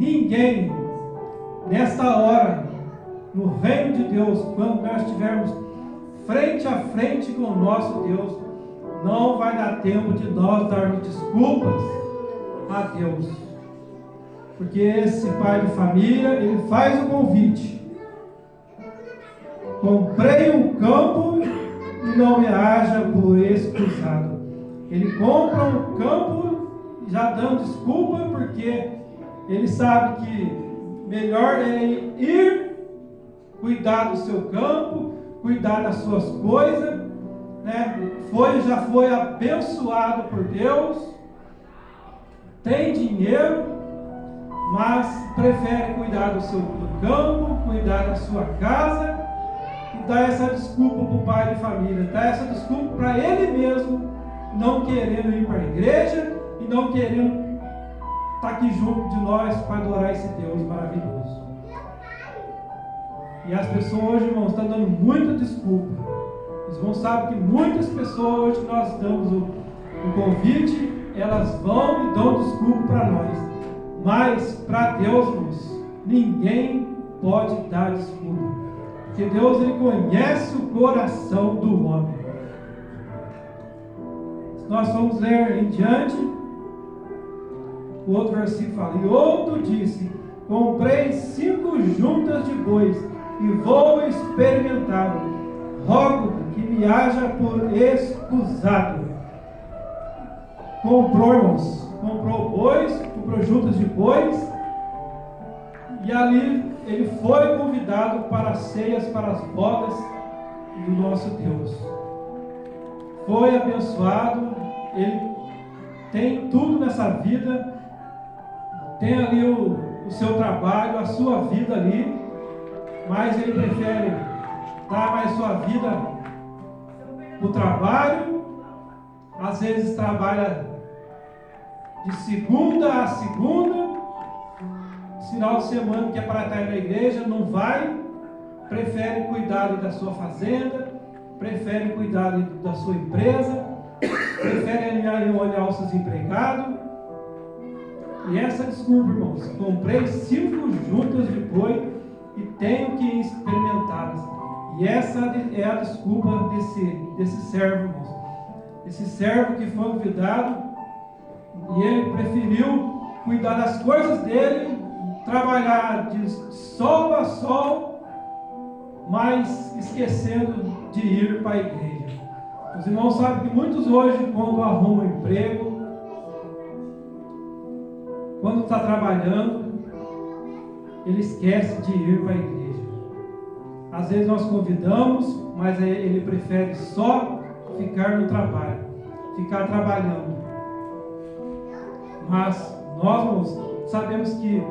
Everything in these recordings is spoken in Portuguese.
ninguém, nesta hora, no reino de Deus, quando nós estivermos frente a frente com o nosso Deus, não vai dar tempo de nós darmos desculpas a Deus. Porque esse pai de família, ele faz o convite. Comprei um campo e não me haja por escusado. Ele compra um campo já dando desculpa, porque ele sabe que melhor é ir cuidar do seu campo, cuidar das suas coisas, né? Já foi abençoado por Deus, tem dinheiro, mas prefere cuidar do seu campo, cuidar da sua casa, e dar essa desculpa para o pai de família, dar essa desculpa para ele mesmo, não querendo ir para a igreja e não querendo estar aqui junto de nós para adorar esse Deus maravilhoso. E as pessoas hoje, irmãos, estão dando muita desculpa. Os irmãos sabem que muitas pessoas hoje que nós damos o convite, elas vão e dão desculpa para nós. Mas para Deus, irmãos, ninguém pode dar desculpa. Porque Deus, ele conhece o coração do homem. Se nós vamos ler em diante, o outro versículo fala: e outro disse: comprei 5 juntas de bois e vou experimentar. Rogo que me haja por escusado. Comprou, irmãos, comprou bois, comprou juntas de bois, e ali ele foi convidado para as ceias, para as bodas do nosso Deus. Foi abençoado, ele tem tudo nessa vida, tem ali o seu trabalho, a sua vida ali, mas ele prefere dar mais sua vida para o trabalho. Às vezes trabalha de segunda a segunda, final de semana que é para estar na igreja, não vai, prefere cuidar da sua fazenda, prefere cuidar da sua empresa, prefere olhar os seus empregados. E essa desculpa, irmãos, comprei 5 juntas de boi e tenho que experimentá-las. E essa é a desculpa desse servo, irmãos. Esse servo que foi convidado e ele preferiu cuidar das coisas dele, trabalhar de sol a sol, mas esquecendo de ir para a igreja. Os irmãos sabem que muitos hoje, quando arrumam emprego, quando está trabalhando, ele esquece de ir para a igreja. Às vezes nós convidamos, mas ele prefere só ficar no trabalho, ficar trabalhando. Mas nós sabemos que,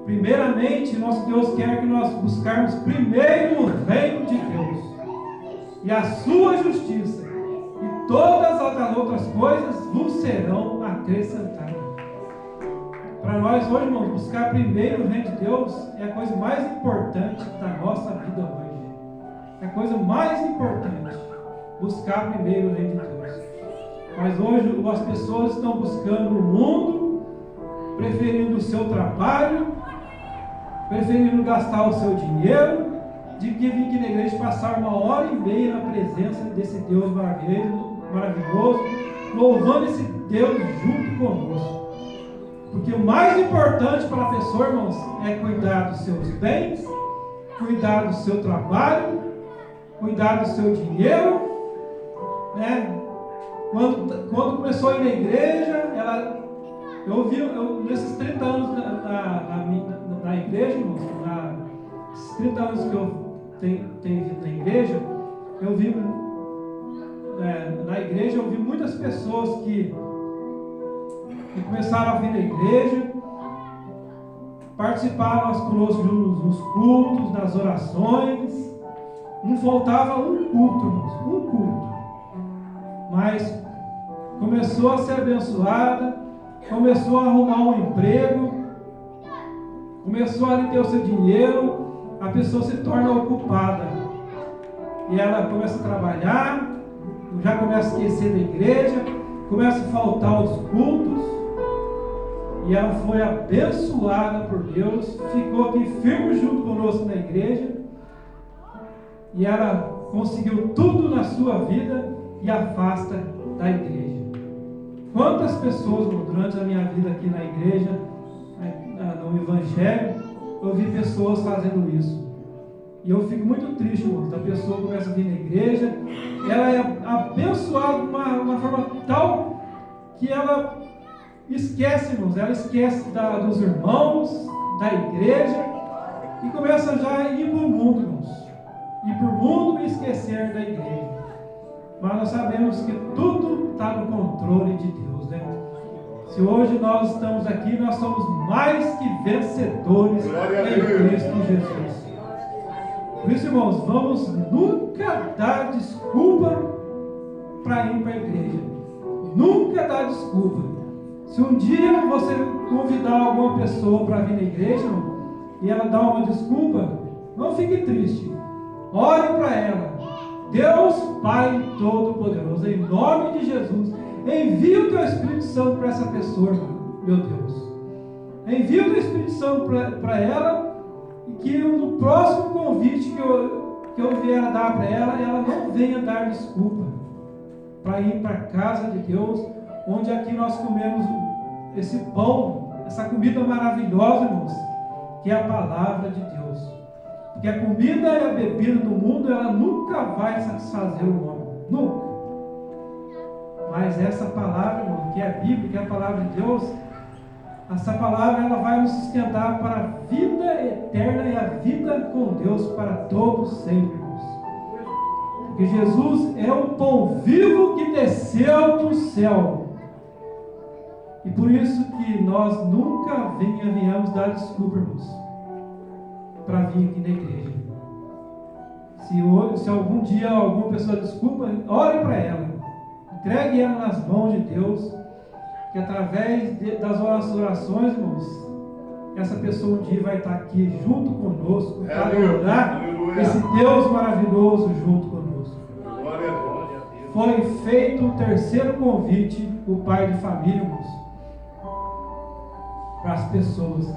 primeiramente, nosso Deus quer que nós buscarmos primeiro o reino de Deus e a sua justiça, e todas as outras coisas vos serão acrescentadas. Para nós hoje, irmãos, buscar primeiro o reino de Deus é a coisa mais importante da nossa vida hoje. É a coisa mais importante, buscar primeiro o reino de Deus. Mas hoje as pessoas estão buscando o mundo, preferindo o seu trabalho, preferindo gastar o seu dinheiro, de que vir aqui na igreja passar 1h30 na presença desse Deus maravilhoso, louvando esse Deus junto conosco. Porque o mais importante para a pessoa, irmãos, é cuidar dos seus bens, cuidar do seu trabalho, cuidar do seu dinheiro, né? Quando começou a ir na igreja, nesses 30 anos na igreja, irmãos, esses 30 anos que eu tenho vindo na igreja, na igreja eu vi muitas pessoas que começaram a vir na igreja, participaram conosco nos cultos, nas orações. Não faltava um culto, irmãos, um culto. Mas começou a ser abençoada, começou a arrumar um emprego, começou a ter o seu dinheiro, a pessoa se torna ocupada. E ela começa a trabalhar, já começa a esquecer da igreja, começa a faltar aos cultos. E ela foi abençoada por Deus, ficou aqui firme junto conosco na igreja. E ela conseguiu tudo na sua vida e afasta da igreja. Quantas pessoas durante a minha vida aqui na igreja, no evangelho, eu vi pessoas fazendo isso. E eu fico muito triste, irmãos. A pessoa começa a vir na igreja, ela é abençoada de uma forma tal que ela esquece, irmãos, ela esquece dos irmãos, da igreja, e começa já a ir para o mundo, irmãos. Ir para o mundo e esquecer da igreja. Mas nós sabemos que tudo está no controle de Deus, né? Se hoje nós estamos aqui, nós somos mais que vencedores em Cristo Jesus. Por isso, irmãos, vamos nunca dar desculpa para ir para a igreja. Nunca dar desculpa. Se um dia você convidar alguma pessoa para vir na igreja, irmão, e ela dá uma desculpa, não fique triste. Ore para ela. Deus Pai Todo-Poderoso, em nome de Jesus, envia o teu Espírito Santo para essa pessoa, meu Deus. Envia o teu Espírito Santo para ela, e que no próximo convite que eu vier a dar para ela não venha dar desculpa para ir para a casa de Deus, onde aqui nós comemos esse pão, essa comida maravilhosa, irmãos, que é a palavra de Deus. Porque a comida e a bebida do mundo, ela nunca vai satisfazer o homem. Nunca. Mas essa palavra, irmão, que é a Bíblia, que é a palavra de Deus, essa palavra ela vai nos sustentar para a vida eterna e a vida com Deus para todos sempre, irmãos. Porque Jesus é o pão vivo que desceu do céu. E por isso que nós nunca venhamos dar desculpa, irmãos, para vir aqui na igreja. Se algum dia alguma pessoa desculpa, ore para ela, entregue ela nas mãos de Deus, que através das nossas orações, irmãos, essa pessoa um dia vai estar aqui junto conosco para adorar esse Deus maravilhoso junto conosco. Foi feito o terceiro convite, o pai de família, irmãos, para as pessoas.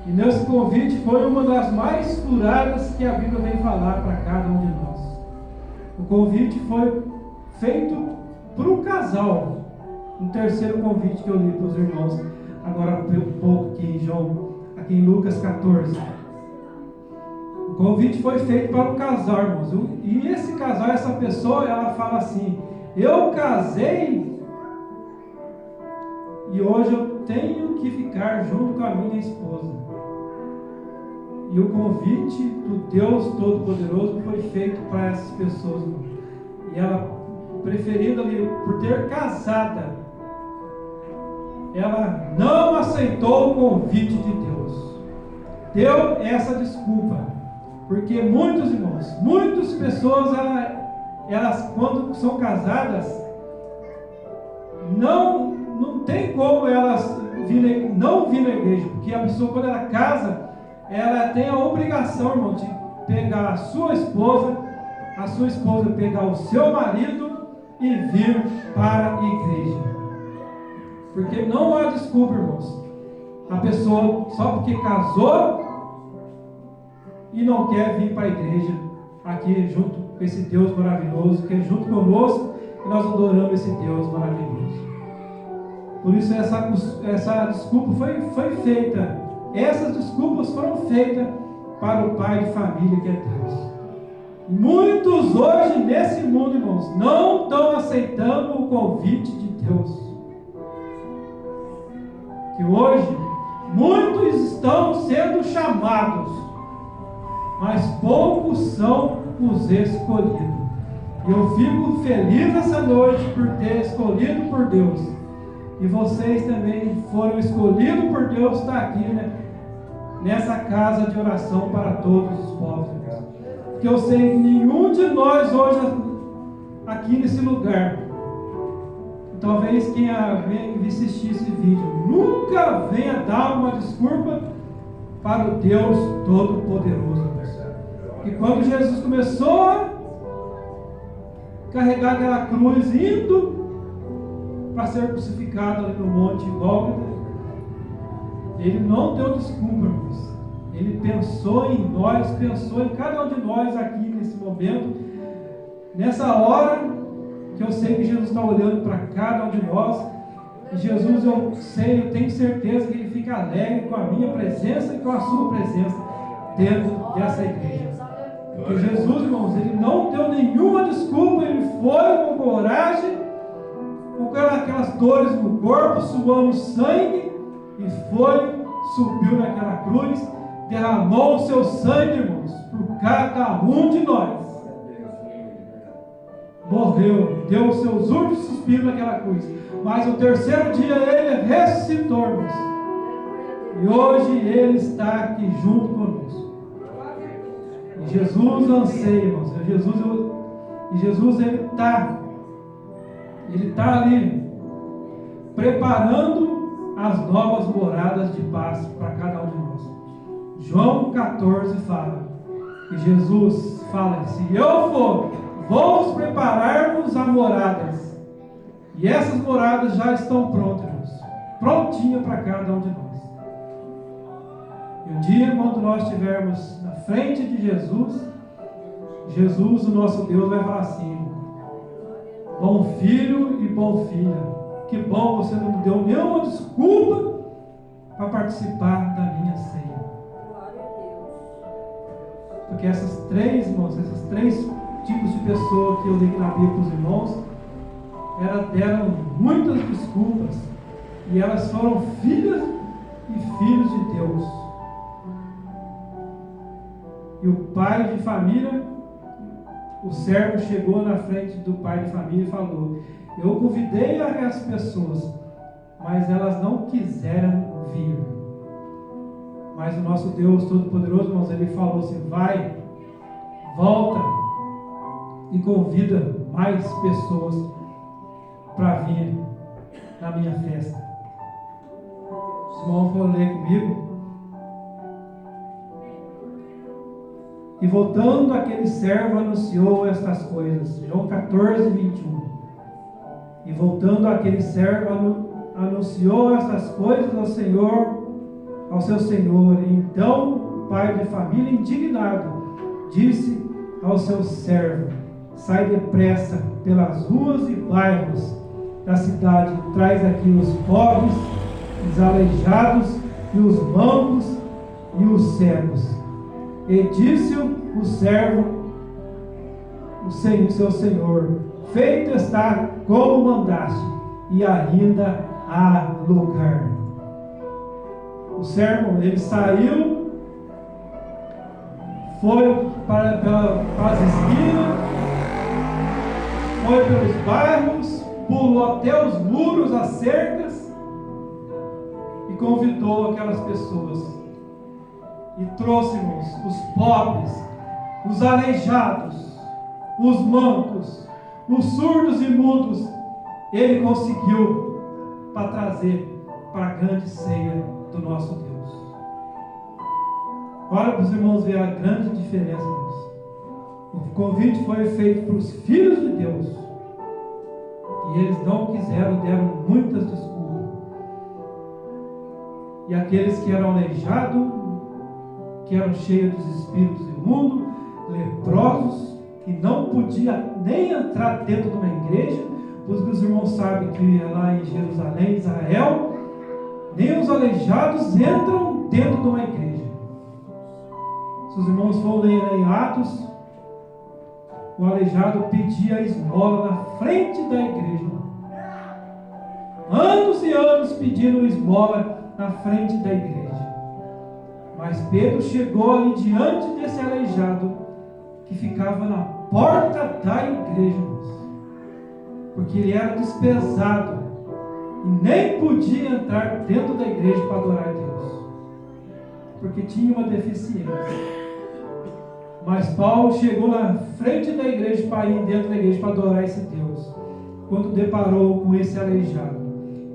E nesse convite foi uma das mais furadas que a Bíblia vem falar para cada um de nós. O convite foi feito para o casal. Um terceiro convite que eu li para os irmãos, agora um pouco aqui em Lucas 14. O convite foi feito para o casal, irmãos. E esse casal, essa pessoa, ela fala assim: eu casei e hoje eu tenho que ficar junto com a minha esposa. E o convite do Deus Todo-Poderoso foi feito para essas pessoas, irmão. E ela, preferindo ali, por ter casada, ela não aceitou o convite de Deus. Deu essa desculpa. Porque muitos irmãos, muitas pessoas, elas quando são casadas, não tem como elas não vir na igreja. Porque a pessoa, quando ela casa, ela tem a obrigação, irmão, de pegar a sua esposa pegar o seu marido e vir para a igreja. Porque não há desculpa, irmãos. A pessoa, só porque casou e não quer vir para a igreja, aqui junto com esse Deus maravilhoso, que é junto conosco, e nós adoramos esse Deus maravilhoso. Por isso essa desculpa foi feita. Essas desculpas foram feitas para o pai de família, que é Deus. Muitos hoje nesse mundo, irmãos, não estão aceitando o convite de Deus. Que hoje muitos estão sendo chamados, mas poucos são os escolhidos. E eu fico feliz essa noite por ter escolhido por Deus. E vocês também foram escolhidos por Deus estar aqui, né? Nessa casa de oração para todos os povos. Porque eu sei que nenhum de nós hoje aqui nesse lugar, talvez quem venha assistir esse vídeo, nunca venha dar uma desculpa para o Deus Todo-Poderoso. E quando Jesus começou a carregar aquela cruz, indo para ser crucificado ali no Monte Gólgota, Ele não deu desculpa, irmãos. Ele pensou em nós, pensou em cada um de nós aqui nesse momento, nessa hora que eu sei que Jesus está olhando para cada um de nós. E Jesus, eu tenho certeza que Ele fica alegre com a minha presença e com a sua presença dentro dessa igreja. Porque Jesus, irmãos, Ele não deu nenhuma desculpa, Ele foi com coragem, com aquelas dores no corpo, suando sangue, e subiu naquela cruz, derramou o seu sangue, irmãos, por cada um de nós. Morreu, deu os seus últimos suspiros naquela cruz, mas no terceiro dia Ele ressuscitou, irmãos, e hoje Ele está aqui junto conosco. E Jesus anseia, irmãos, Jesus Ele está ali preparando as novas moradas de paz para cada um de nós. João 14 fala que Jesus fala: se eu for, vamos preparar-nos a moradas. E essas moradas já estão prontas, irmãos, prontinhas para cada um de nós. E um dia, quando nós estivermos na frente de Jesus, o nosso Deus, vai falar assim: bom filho e bom filha, que bom, você não me deu nenhuma desculpa para participar da minha ceia. Porque esses três tipos de pessoas que eu li na Bíblia para os irmãos, deram muitas desculpas, e elas foram filhas e filhos de Deus. E o pai de família, o servo chegou na frente do pai de família e falou: eu convidei as pessoas, mas elas não quiseram vir. Mas o nosso Deus Todo-Poderoso, irmãos, Ele falou assim: vai, volta e convida mais pessoas para vir na minha festa. Se o irmão for ler comigo. E voltando, aquele servo anunciou estas coisas. João 14, 21. E voltando, aquele servo anunciou estas coisas ao seu senhor. E então o pai de família, indignado, disse ao seu servo: sai depressa pelas ruas e bairros da cidade, traz aqui os pobres, os aleijados, e os mancos e os cegos. E disse o servo, seu senhor: feito está como mandaste, e ainda há lugar. O servo, ele saiu, foi para as esquinas, foi pelos bairros, pulou até os muros, as cercas, e convidou aquelas pessoas. E trouxe-nos os pobres, os aleijados, os mancos, os surdos e mudos. Ele conseguiu para trazer para a grande ceia do nosso Deus. Olha para os irmãos ver a grande diferença, irmãos. O convite foi feito para os filhos de Deus, e eles não quiseram, deram muitas desculpas. E aqueles que eram aleijados, que eram cheios dos espíritos imundos, leprosos, que não podia nem entrar dentro de uma igreja, pois os irmãos sabem que lá em Jerusalém, Israel, nem os aleijados entram dentro de uma igreja. Se os irmãos forem ler em Atos, o aleijado pedia esmola na frente da igreja. Anos e anos pedindo esmola na frente da igreja. Mas Pedro chegou ali diante desse aleijado, que ficava na porta da igreja, porque ele era desprezado e nem podia entrar dentro da igreja para adorar a Deus, porque tinha uma deficiência. Mas Paulo chegou na frente da igreja, para ir dentro da igreja para adorar esse Deus, quando deparou com esse aleijado.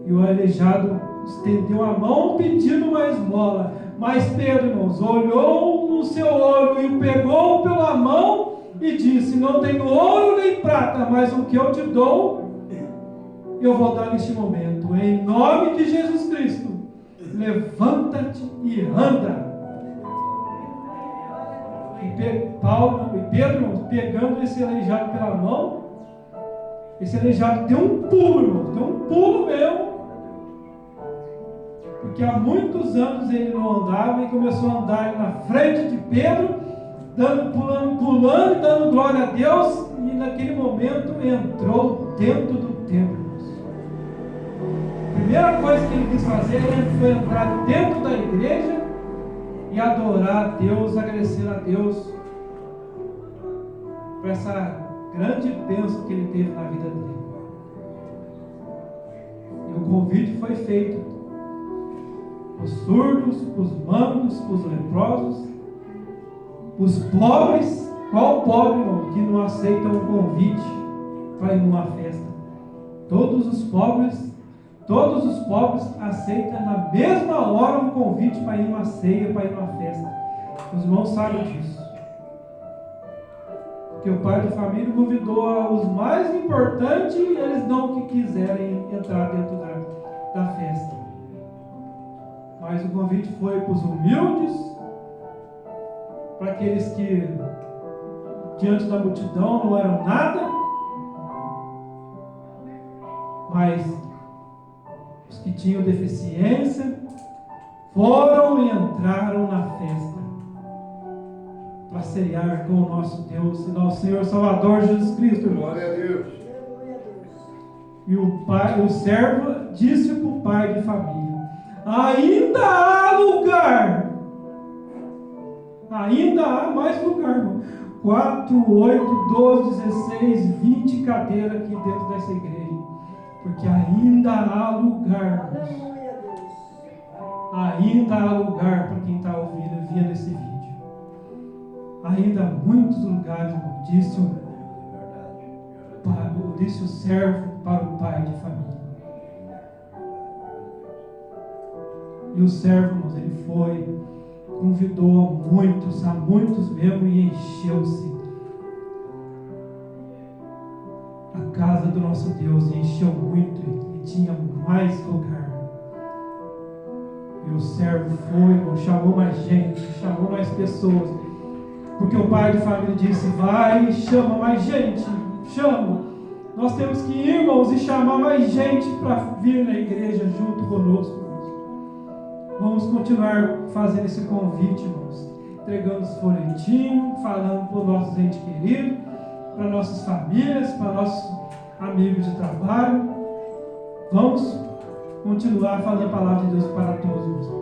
E o aleijado estendeu a mão pedindo uma esmola. Mas Pedro, irmãos, olhou no seu olho e o pegou pela mão e disse: não tenho ouro nem prata, mas o que eu te dou, eu vou dar neste momento. Em nome de Jesus Cristo, levanta-te e anda. E Pedro, pegando esse aleijado pela mão, esse aleijado deu um pulo, irmão, deu um pulo mesmo, porque há muitos anos ele não andava e começou a andar na frente de Pedro, pulando e dando glória a Deus, e naquele momento entrou dentro do templo. A primeira coisa que ele quis fazer foi entrar dentro da igreja e adorar a Deus, agradecer a Deus por essa grande bênção que ele teve na vida dele. E o convite foi feito para os surdos, para os mancos, para os leprosos, para os pobres. Qual pobre, irmão, que não aceita um convite para ir numa festa? Todos os pobres aceitam na mesma hora um convite para ir numa ceia, para ir numa festa. Os irmãos sabem disso. Porque o pai da família convidou os mais importantes e eles não que quiserem entrar dentro da festa. Mas o convite foi para os humildes, para aqueles que diante da multidão não eram nada, mas os que tinham deficiência foram e entraram na festa para ceiar com o nosso Deus e nosso Senhor Salvador Jesus Cristo. Glória a Deus. E o servo disse para o pai de família: ainda há lugar, ainda há mais lugar, irmão. 4, 8, 12, 16, 20 cadeiras aqui dentro dessa igreja, porque ainda há lugar, ainda há lugar para quem está ouvindo e vendo esse vídeo. Ainda há muitos lugares, irmão, disse o servo para o pai de família. E o servo, irmãos, ele foi, convidou a muitos mesmo, e encheu-se a casa do nosso Deus, e encheu muito, e tinha mais lugar. E o servo foi, irmão, chamou mais gente, chamou mais pessoas, porque o pai de família disse: vai e chama mais gente, chama. Nós temos que ir, irmãos, e chamar mais gente para vir na igreja junto conosco, irmãos. Vamos continuar fazendo esse convite, irmãos, entregando os folhetinhos, falando para os nossos entes queridos, para nossas famílias, para nossos amigos de trabalho. Vamos continuar falando a palavra de Deus para todos, irmãos.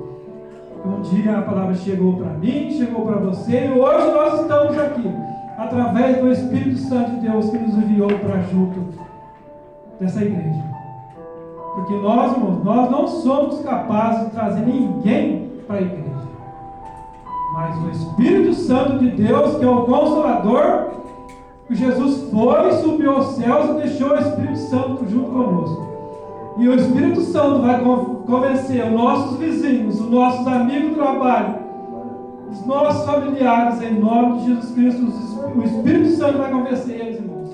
Um dia a palavra chegou para mim, chegou para você, e hoje nós estamos aqui, através do Espírito Santo de Deus que nos enviou para junto dessa igreja. Porque nós, irmãos, nós não somos capazes de trazer ninguém para a igreja. Mas o Espírito Santo de Deus, que é o Consolador, que Jesus foi, subiu aos céus e deixou o Espírito Santo junto conosco. E o Espírito Santo vai convencer os nossos vizinhos, os nossos amigos do trabalho, os nossos familiares, em nome de Jesus Cristo. O Espírito Santo vai convencer eles, irmãos.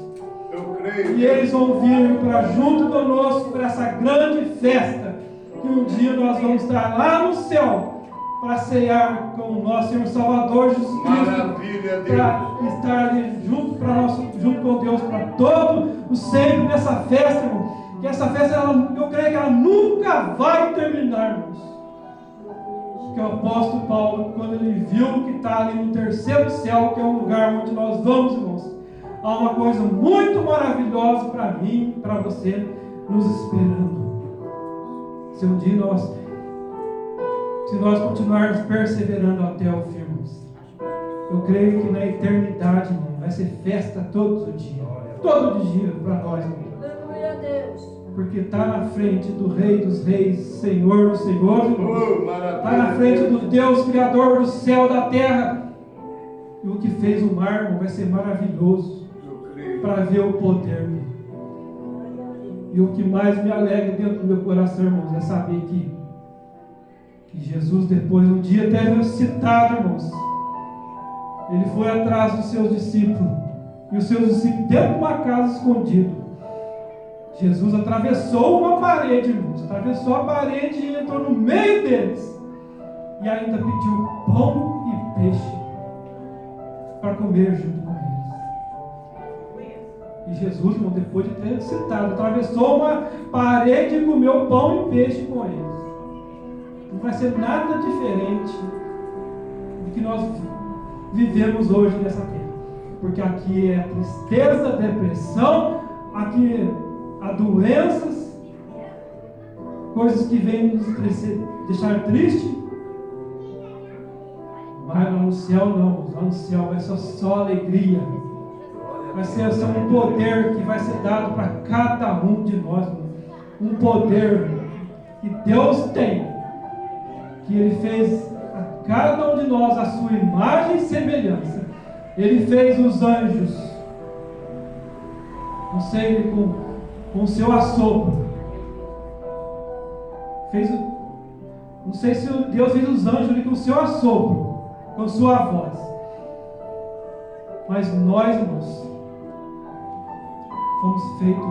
Eu creio. E eles vão vir para junto conosco para essa grande festa, que um dia nós vamos estar lá no céu para ceiar com o nosso Senhor Salvador Jesus Cristo. Maravilha, Deus. Para estar ali junto com Deus para todo o sempre nessa festa, irmão. Que essa festa, eu creio que ela nunca vai terminar, irmãos. Que o apóstolo Paulo, quando ele viu que está ali no terceiro céu, que é o lugar onde nós vamos, irmãos, há uma coisa muito maravilhosa para mim, para você, nos esperando. Se um dia se nós continuarmos perseverando até o fim, irmãos, eu creio que na eternidade, irmão, vai ser festa todo dia para nós, irmão. Porque está na frente do Rei dos Reis, Senhor dos Senhores, está na frente do Deus Criador do céu e da terra. E o que fez o mar, irmão, vai ser maravilhoso para ver o poder, irmão. E o que mais me alegra dentro do meu coração, irmãos, é saber que Jesus, depois um dia até ressuscitado, irmãos, ele foi atrás dos seus discípulos, e os seus discípulos dentro de uma casa escondida, Jesus atravessou uma parede, irmãos. Atravessou a parede e entrou no meio deles. E ainda pediu pão e peixe para comer junto com eles. E Jesus, irmão, depois de ter citado, atravessou uma parede e comeu pão e peixe com eles. Não vai ser nada diferente do que nós vivemos hoje nessa terra. Porque aqui é tristeza, depressão, aqui há doenças, coisas que vêm nos deixar triste. Mas lá no céu não, lá no céu vai ser só alegria. Vai ser só um poder que vai ser dado para cada um de nós. Um poder que Deus tem, que Ele fez a cada um de nós a sua imagem e semelhança. Ele fez os anjos, não sei, com o seu assopro. Não sei se Deus fez os anjos com o seu assopro, com sua voz. Mas nós, irmãos, fomos feitos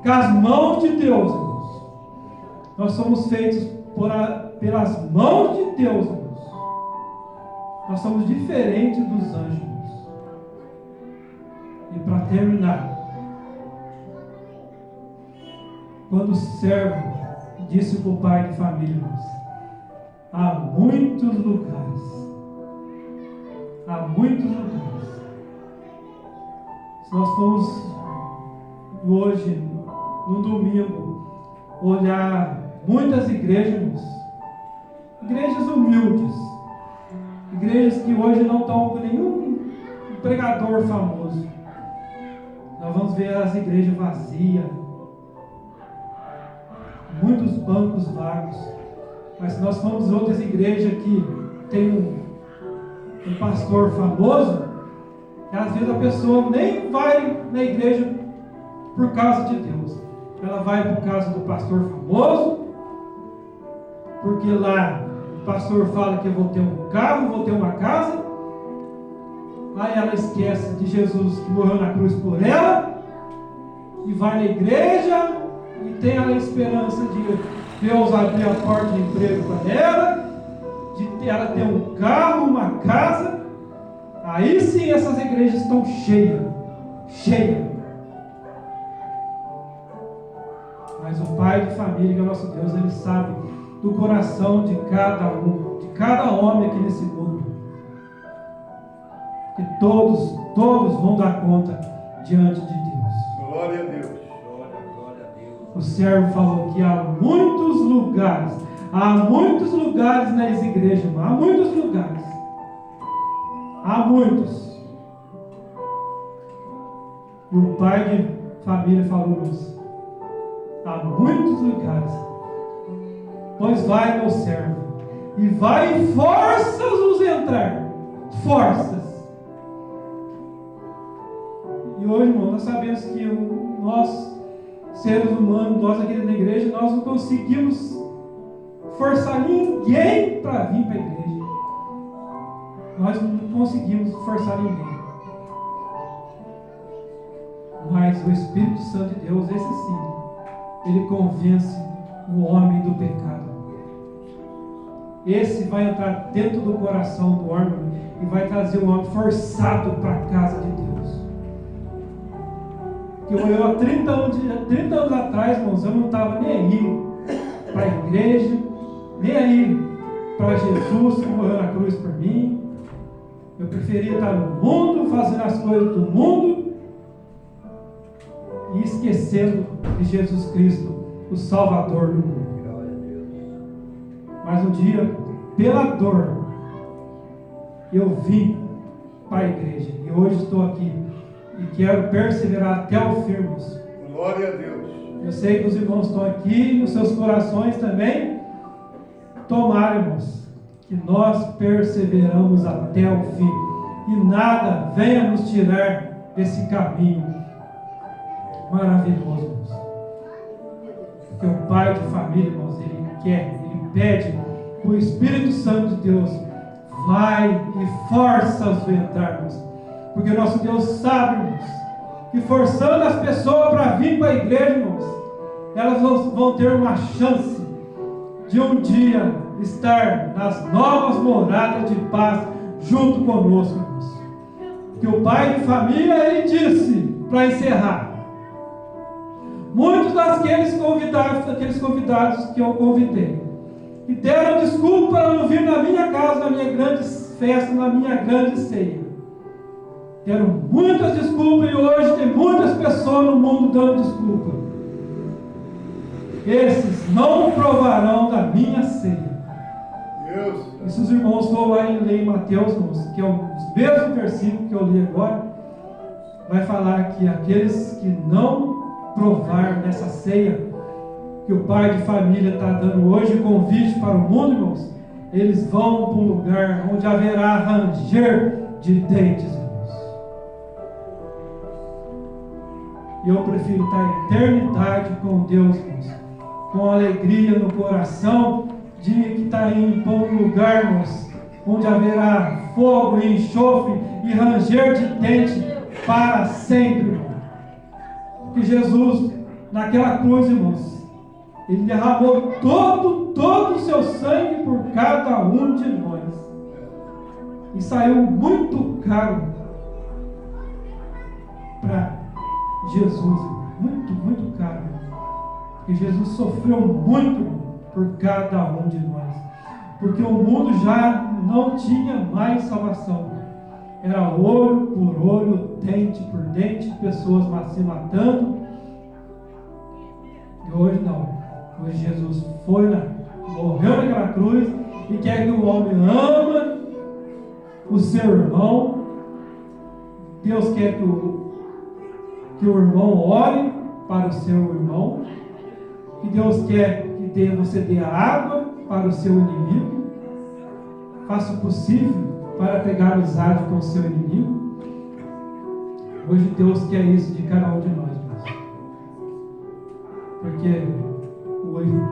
com as mãos de Deus, irmãos. Nós somos feitos pelas mãos de Deus, irmãos. Nós somos diferentes dos anjos, irmãos. E para terminar, quando o servo disse para o pai de família, irmãos, há muitos lugares. Há muitos lugares. Se nós formos hoje, no domingo, olhar muitas igrejas, irmãos, igrejas humildes, igrejas que hoje não estão com nenhum pregador famoso. Nós vamos ver as igrejas vazias, muitos bancos vagos. Mas se nós formos em outras igrejas que tem um pastor famoso, às vezes a pessoa nem vai na igreja por causa de Deus. Ela vai por causa do pastor famoso, porque lá o pastor fala que eu vou ter um carro, vou ter uma casa. Aí ela esquece de Jesus que morreu na cruz por ela, e vai na igreja e tem a esperança de Deus abrir a porta de emprego para ela, de ela ter um carro, uma casa. Aí sim essas igrejas estão cheias. Mas o Pai de família, que é o nosso Deus, Ele sabe do coração de cada um, de cada homem aqui nesse mundo. Que todos vão dar conta diante de Deus. Glória a Deus. Glória a Deus. O servo falou que há muitos lugares nas igrejas, irmão. Há muitos lugares. Há muitos. E o pai de família falou-nos: há muitos lugares. Pois vai, meu servo, e vai e força-os entrar. Forças. E hoje, irmão, nós sabemos que nós, seres humanos, nós aqui na igreja, nós não conseguimos forçar ninguém para vir para a igreja. Nós não conseguimos forçar ninguém. Mas o Espírito Santo de Deus, esse sim, ele convence o homem do pecado. Esse vai entrar dentro do coração do homem e vai trazer o homem forçado para a casa de Deus. Que eu há 30 anos atrás, irmãos, eu não estava nem aí para a igreja, nem aí para Jesus que morreu na cruz por mim. Eu preferia estar no mundo, fazendo as coisas do mundo e esquecendo de Jesus Cristo, o Salvador do mundo. Mas um dia, pela dor, eu vim para a igreja e hoje estou aqui e quero perseverar até o fim, irmãos. Glória a Deus. Eu sei que os irmãos estão aqui, nos seus corações também. Tomara, irmãos, que nós perseveramos até o fim e nada venha nos tirar desse caminho maravilhoso, irmãos. Porque o Pai de família, irmãos, Ele pede o Espírito Santo de Deus vai e força-os a entrar, irmãos. Porque o nosso Deus sabe, irmãos, que forçando as pessoas para vir para a igreja, irmãos, elas vão ter uma chance de um dia estar nas novas moradas de paz junto conosco, irmãos. Que o pai de família, ele disse, para encerrar, muitos daqueles convidados que eu convidei, que deram desculpa para não vir na minha casa, na minha grande festa, na minha grande ceia, deram muitas desculpas, e hoje tem muitas pessoas no mundo dando desculpa. Esses não provarão da minha ceia. Deus. E se os irmãos for lá e ler em Mateus, irmãos, que é o mesmo versículo que eu li agora, vai falar que aqueles que não provar dessa ceia que o pai de família está dando hoje, convite para o mundo, irmãos, eles vão para um lugar onde haverá ranger de dentes, irmãos. E eu prefiro estar em eternidade com Deus, irmãos, com alegria no coração, de que está indo para um lugar, irmãos, onde haverá fogo e enxofre e ranger de dente para sempre, irmão. Que Jesus, naquela cruz, irmãos, Ele derramou todo o seu sangue por cada um de nós, e saiu muito caro para Jesus, muito caro, porque Jesus sofreu muito por cada um de nós, porque o mundo já não tinha mais salvação, era olho por olho, dente por dente, pessoas se matando. E hoje não, hoje Jesus morreu naquela cruz e quer que o homem ama o seu irmão. Deus quer que o irmão ore para o seu irmão, que Deus quer que você dê a água para o seu inimigo, faça o possível para pegar amizade com o seu inimigo. Hoje Deus quer isso de cada um de nós, porque hoje